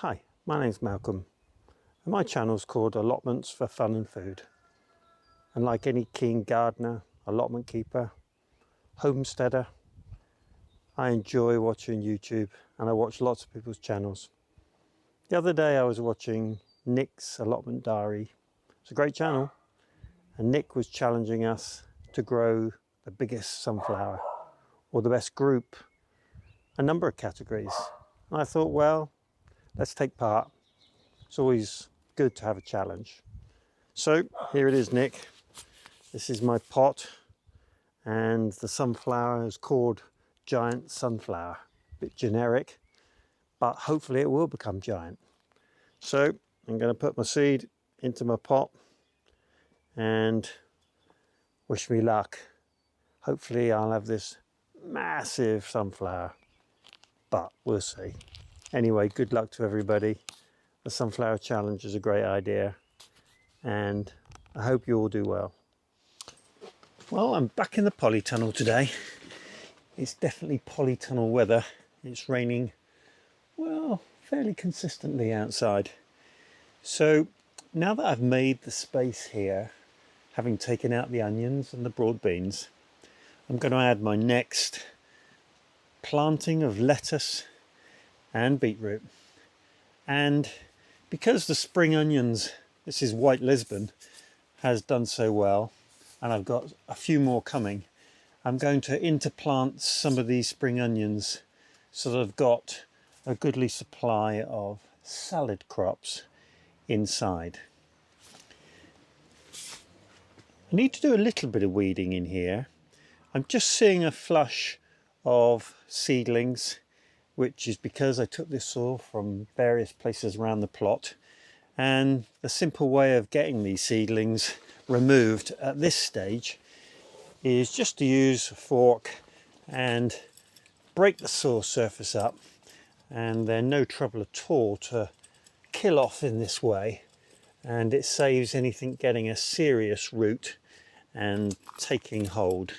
Hi, my name's Malcolm and my channel is called Allotments for Fun and Food. And like any keen gardener, allotment keeper, homesteader, I enjoy watching YouTube and I watch lots of people's channels. The other day I was watching Nick's Allotment Diary. It's a great channel, and Nick was challenging us to grow the biggest sunflower or the best group, a number of categories. And I thought, well, let's take part. It's always good to have a challenge. So here it is, Nick. This is my pot, and the sunflower is called Giant Sunflower. A bit generic, but hopefully it will become giant. So I'm going to put my seed into my pot and wish me luck. Hopefully I'll have this massive sunflower, but we'll see. Anyway, good luck to everybody. The sunflower challenge is a great idea, and I hope you all do well. Well, I'm back in the Polytunnel today. It's definitely Polytunnel weather. It's raining, well, fairly consistently outside. So now that I've made the space here, having taken out the onions and the broad beans, I'm going to add my next planting of lettuce and beetroot. And because the spring onions, this is White Lisbon, has done so well, and I've got a few more coming, I'm going to interplant some of these spring onions so that I've got a goodly supply of salad crops inside. I need to do a little bit of weeding in here. I'm just seeing a flush of seedlings, which is because I took this soil from various places around the plot, and the simple way of getting these seedlings removed at this stage is just to use a fork and break the soil surface up, and they're no trouble at all to kill off in this way, and it saves anything getting a serious root and taking hold.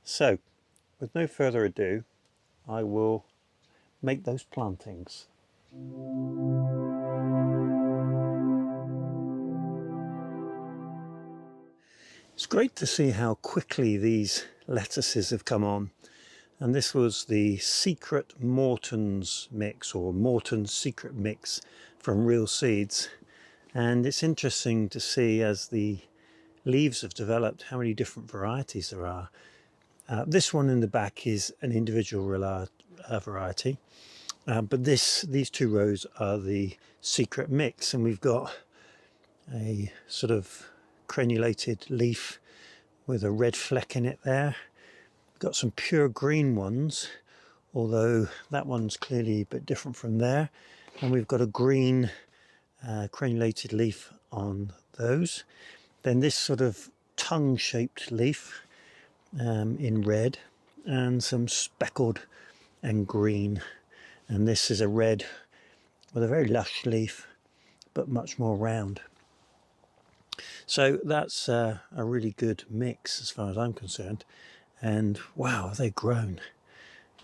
So with no further ado, I will make those plantings. It's great to see how quickly these lettuces have come on. And this was the Secret Morton's mix, or Morton's Secret Mix from Real Seeds. And it's interesting to see, as the leaves have developed, how many different varieties there are. This one in the back is an individual variety, but these two rows are the secret mix, and we've got a sort of crenulated leaf with a red fleck in it there. We've got some pure green ones, although that one's clearly a bit different from there, and we've got a green crenulated leaf on those. Then this sort of tongue-shaped leaf in red, and some speckled and green, and this is a red with a very lush leaf but much more round. So that's a really good mix as far as I'm concerned, and wow, they've grown.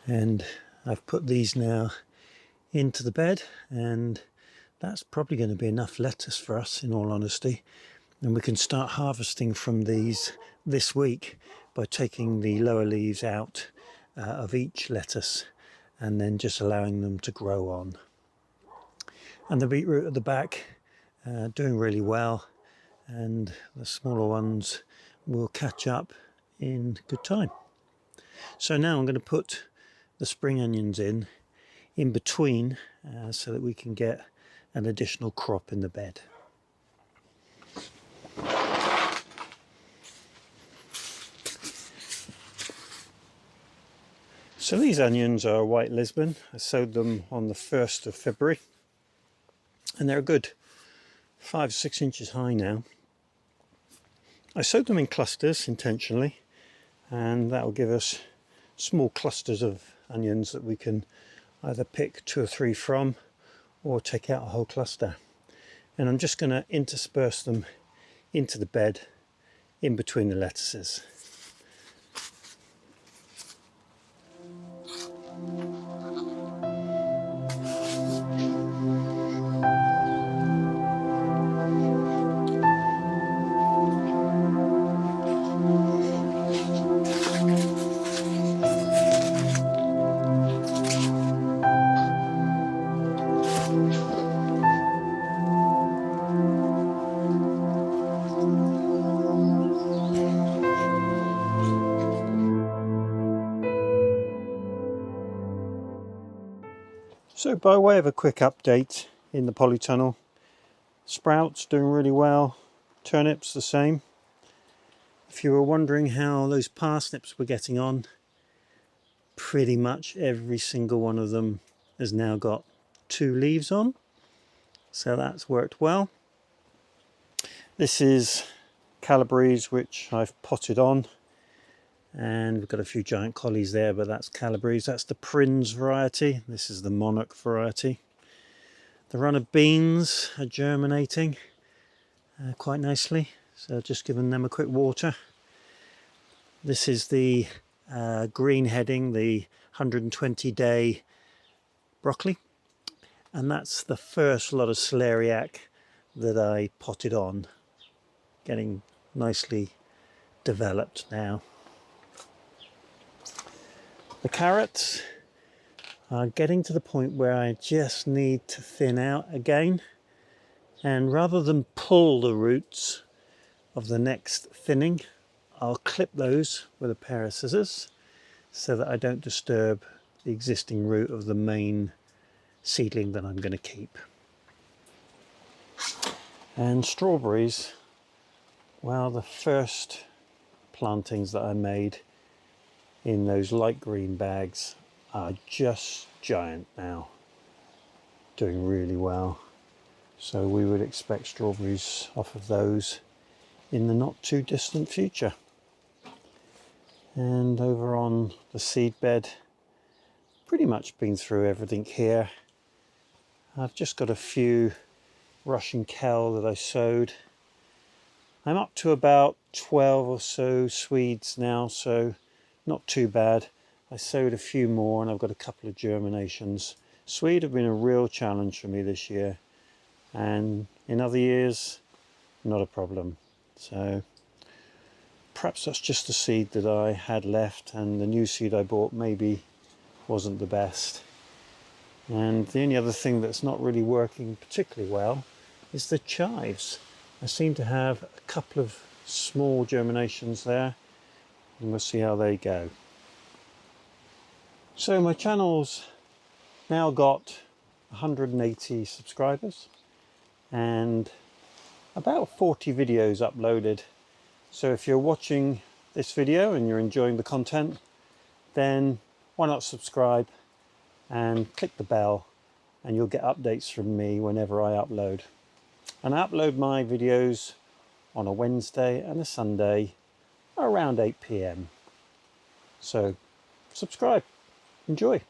And I've put these now into the bed, and that's probably going to be enough lettuce for us, in all honesty, and we can start harvesting from these this week by taking the lower leaves out of each lettuce and then just allowing them to grow on. And the beetroot at the back doing really well, and the smaller ones will catch up in good time. So now I'm going to put the spring onions in between so that we can get an additional crop in the bed. So these onions are White Lisbon. I sowed them on the 1st of February, and they're a good 5-6 inches high now. I sowed them in clusters intentionally, and that will give us small clusters of onions that we can either pick 2 or 3 from, or take out a whole cluster. And I'm just going to intersperse them into the bed in between the lettuces. So by way of a quick update in the polytunnel, sprouts doing really well, turnips the same. If you were wondering how those parsnips were getting on, pretty much every single one of them has now got 2 leaves on, so that's worked well. This is Calabrese, which I've potted on, and we've got a few giant collies there, but that's Calabrese. That's the Prince variety. This is the Monarch variety. The runner beans are germinating quite nicely, so just giving them a quick water. This is the green heading, the 120-day broccoli, and that's the first lot of celeriac that I potted on, getting nicely developed now. The carrots are getting to the point where I just need to thin out again, and rather than pull the roots of the next thinning, I'll clip those with a pair of scissors so that I don't disturb the existing root of the main seedling that I'm going to keep. And strawberries, well, the first plantings that I made in those light green bags are just giant now, doing really well. So we would expect strawberries off of those in the not too distant future. And over on the seed bed, pretty much been through everything here. I've just got a few Russian kell that I sowed. I'm up to about 12 or so Swedes now, so not too bad. I sowed a few more and I've got a couple of germinations. Swede have been a real challenge for me this year, and in other years, not a problem. So perhaps that's just the seed that I had left, and the new seed I bought maybe wasn't the best. And the only other thing that's not really working particularly well is the chives. I seem to have a couple of small germinations there, and we'll see how they go. So my channel's now got 180 subscribers and about 40 videos uploaded. So if you're watching this video and you're enjoying the content, then why not subscribe and click the bell, and you'll get updates from me whenever I upload. And I upload my videos on a Wednesday and a Sunday around 8 PM. So subscribe, enjoy.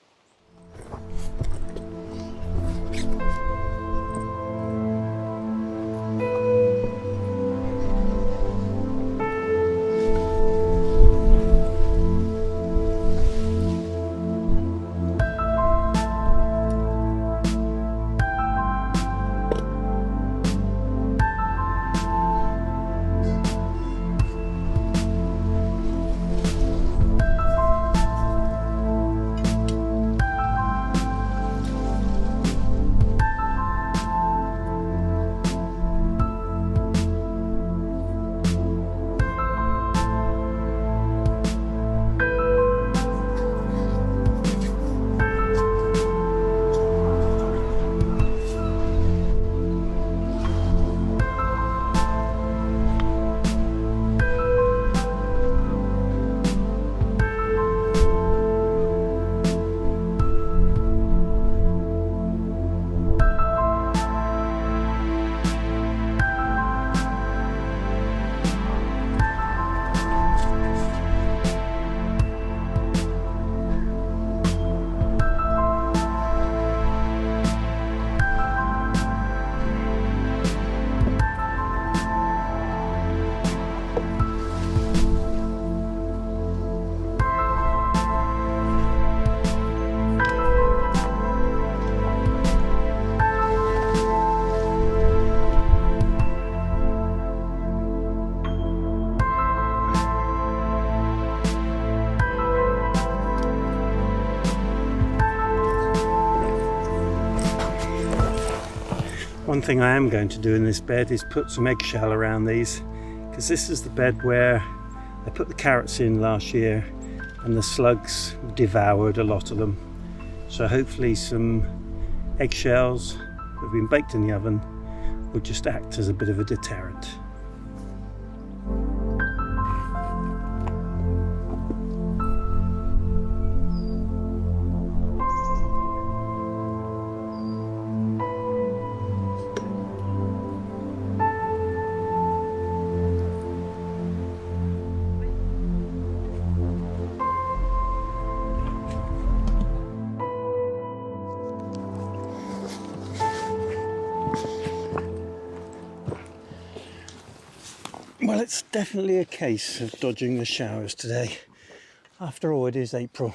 One thing I am going to do in this bed is put some eggshell around these, because this is the bed where I put the carrots in last year and the slugs devoured a lot of them. So hopefully some eggshells that have been baked in the oven will just act as a bit of a deterrent. Well, it's definitely a case of dodging the showers today. After all, it is April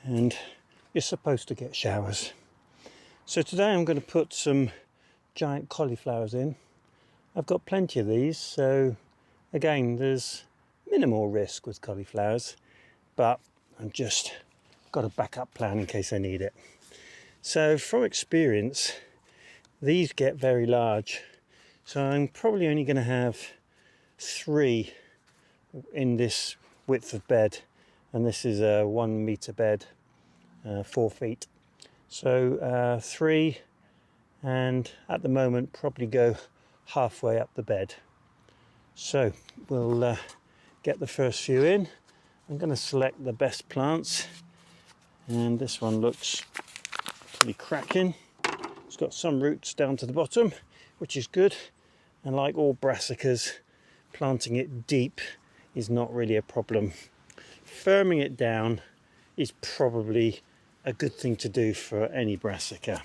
and you're supposed to get showers. So today I'm going to put some giant cauliflowers in. I've got plenty of these, so again, there's minimal risk with cauliflowers, but I've just got a backup plan in case I need it. So from experience, these get very large. So I'm probably only going to have 3 in this width of bed, and this is a 1 meter bed, 4 feet. So 3, and at the moment probably go halfway up the bed. So we'll get the first few in. I'm going to select the best plants, and this one looks pretty cracking. It's got some roots down to the bottom, which is good, and like all brassicas, planting it deep is not really a problem. Firming it down is probably a good thing to do for any brassica.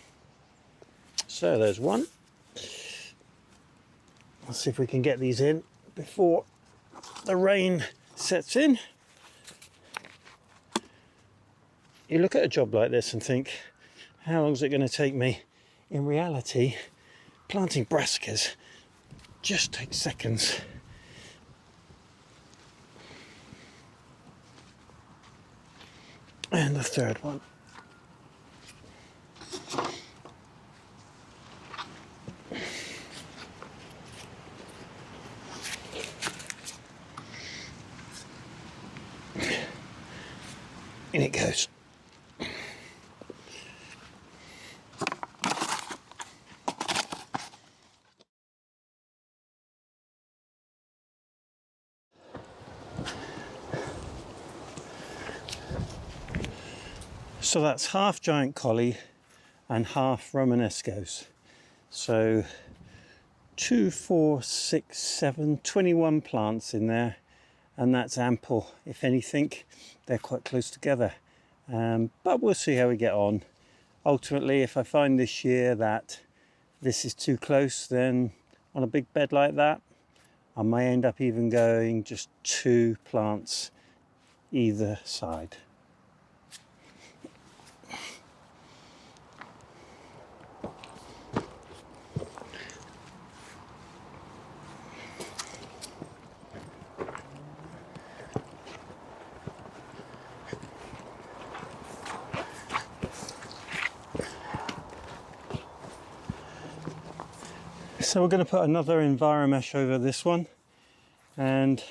So there's one. Let's see if we can get these in before the rain sets in. You look at a job like this and think, how long is it going to take me? In reality, planting brassicas just takes seconds. And the third one. In it goes. So that's half giant collie and half Romanescos. So 2, 4, 6, 7, 21 plants in there, and that's ample. If anything, they're quite close together. But we'll see how we get on. Ultimately, if I find this year that this is too close, then on a big bed like that, I may end up even going just 2 plants either side. So we're going to put another Enviromesh over this one, and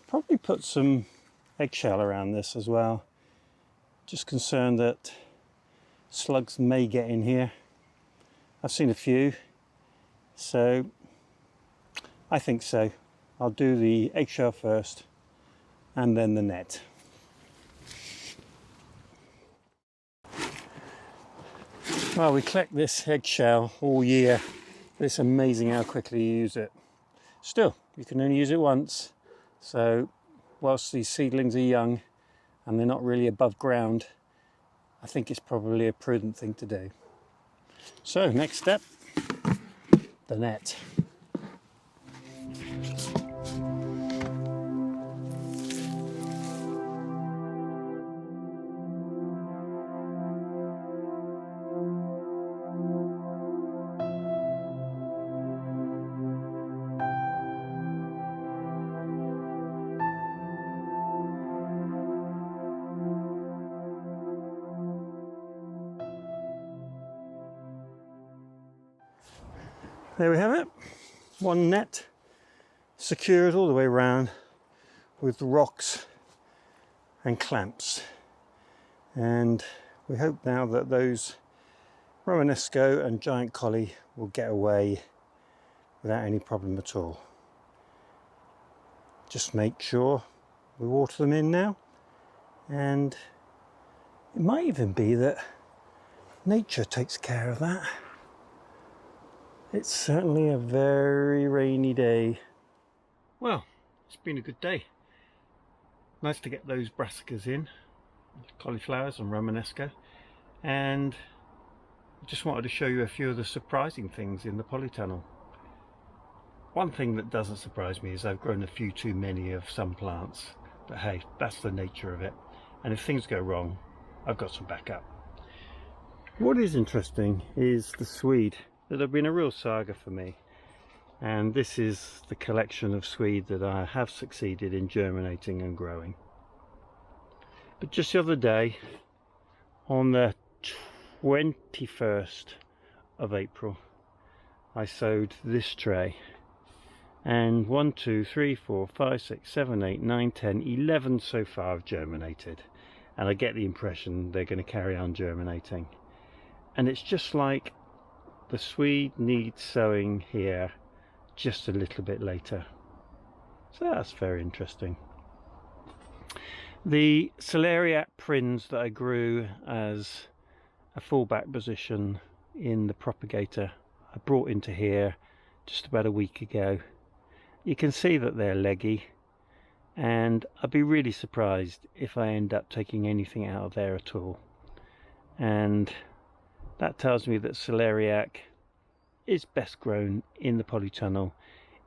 probably put some eggshell around this as well. Just concerned that slugs may get in here. I've seen a few, so I think so. I'll do the eggshell first and then the net. Well, we collect this eggshell all year. It's amazing how quickly you use it. Still, you can only use it once. So whilst these seedlings are young and they're not really above ground, I think it's probably a prudent thing to do. So next step, the net. There we have it, one net secured all the way around with rocks and clamps, and we hope now that those Romanesco and giant collie will get away without any problem at all. Just make sure we water them in now, and it might even be that nature takes care of that. It's certainly a very rainy day. Well, it's been a good day. Nice to get those brassicas in, cauliflowers and Romanesco, and I just wanted to show you a few of the surprising things in the polytunnel. One thing that doesn't surprise me is I've grown a few too many of some plants, but hey, that's the nature of it, and if things go wrong, I've got some backup. What is interesting is the swede that have been a real saga for me, and this is the collection of swede that I have succeeded in germinating and growing. But just the other day, on the 21st of April, I sowed this tray, and 1, 2, 3, 4, 5, 6, 7, 8, 9, 10, 11 so far have germinated, and I get the impression they're going to carry on germinating. And it's just like the swede needs sowing here just a little bit later, so that's very interesting. The celeriac prinz that I grew as a fallback position in the propagator, I brought into here just about a week ago. You can see that they're leggy, and I'd be really surprised if I end up taking anything out of there at all. And that tells me that celeriac is best grown in the polytunnel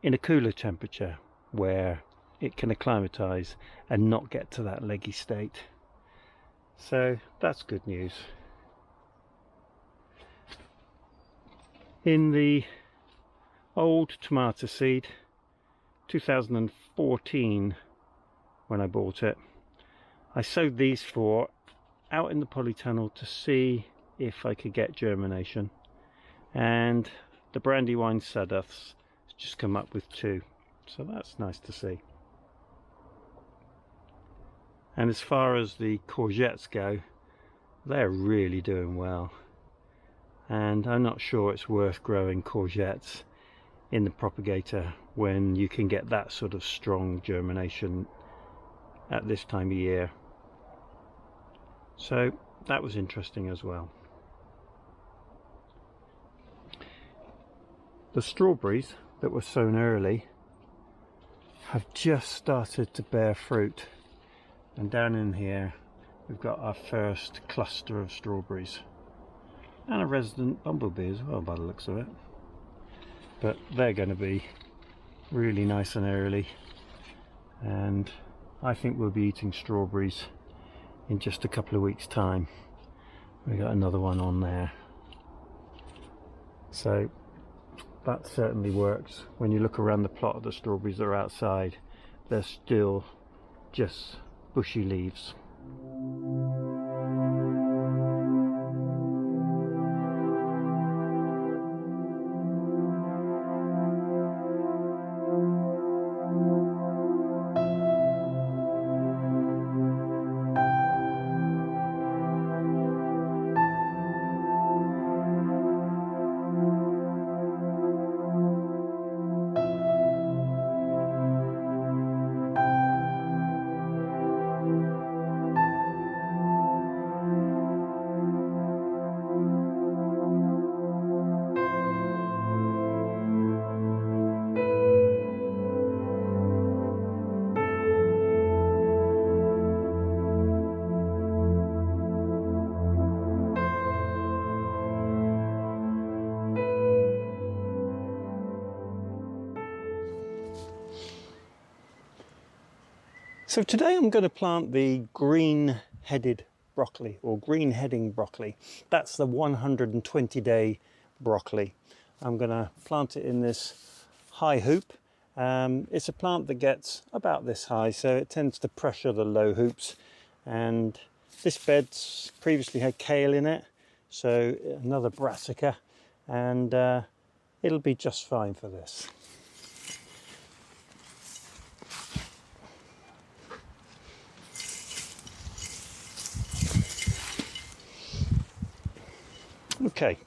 in a cooler temperature where it can acclimatise and not get to that leggy state. So that's good news. In the old tomato seed, 2014 when I bought it, I sowed these 4 out in the polytunnel to see if I could get germination, and the Brandywine Sudduths has just come up with 2, so that's nice to see. And as far as the courgettes go, they're really doing well, and I'm not sure it's worth growing courgettes in the propagator when you can get that sort of strong germination at this time of year. So that was interesting as well. The strawberries that were sown early have just started to bear fruit, and down in here we've got our first cluster of strawberries, and a resident bumblebee as well by the looks of it. But they're going to be really nice and early, and I think we'll be eating strawberries in just a couple of weeks' time. We got another one on there, so that certainly works. When you look around the plot of the strawberries that are outside, they're still just bushy leaves. So today I'm going to plant the green-headed broccoli, or green-heading broccoli. That's the 120-day broccoli. I'm going to plant it in this high hoop. It's a plant that gets about this high, so it tends to pressure the low hoops. And this bed's previously had kale in it, so another brassica, and it'll be just fine for this. Okay,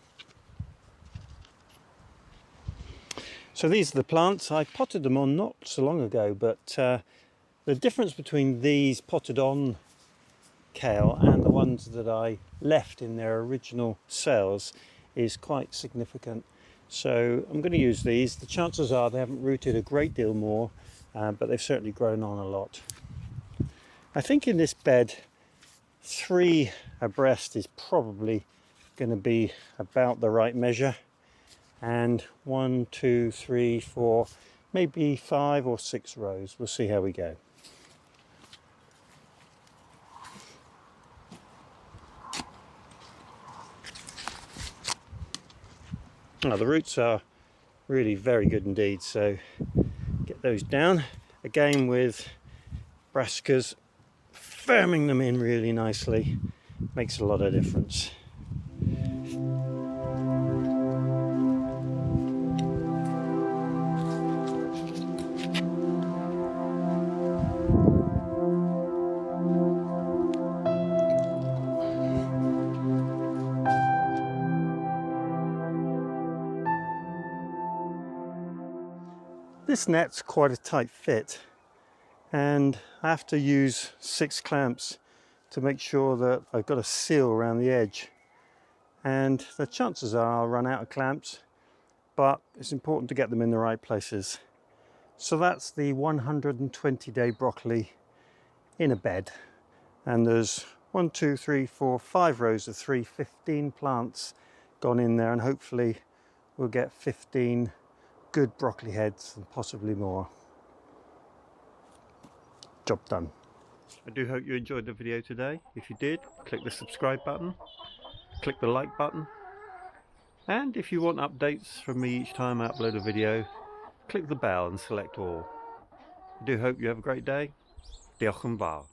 So these are the plants. I potted them on not so long ago, but the difference between these potted on kale and the ones that I left in their original cells is quite significant. So I'm going to use these. The chances are they haven't rooted a great deal more, but they've certainly grown on a lot. I think in this bed 3 abreast is probably going to be about the right measure, and 1, 2, 3, 4, maybe 5 or 6 rows. We'll see how we go. Now the roots are really very good indeed, so get those down again with brassicas, firming them in really nicely makes a lot of difference. This net's quite a tight fit, and I have to use 6 clamps to make sure that I've got a seal around the edge, and the chances are I'll run out of clamps, but it's important to get them in the right places. So that's the 120-day broccoli in a bed, and there's 1, 2, 3, 4, 5 rows of 15 plants gone in there, and hopefully we'll get 15 good broccoli heads and possibly more. Job done. I do hope you enjoyed the video today. If you did, click the subscribe button, click the like button, and if you want updates from me each time I upload a video, click the bell and select all. I do hope you have a great day. Diolch yn fawr.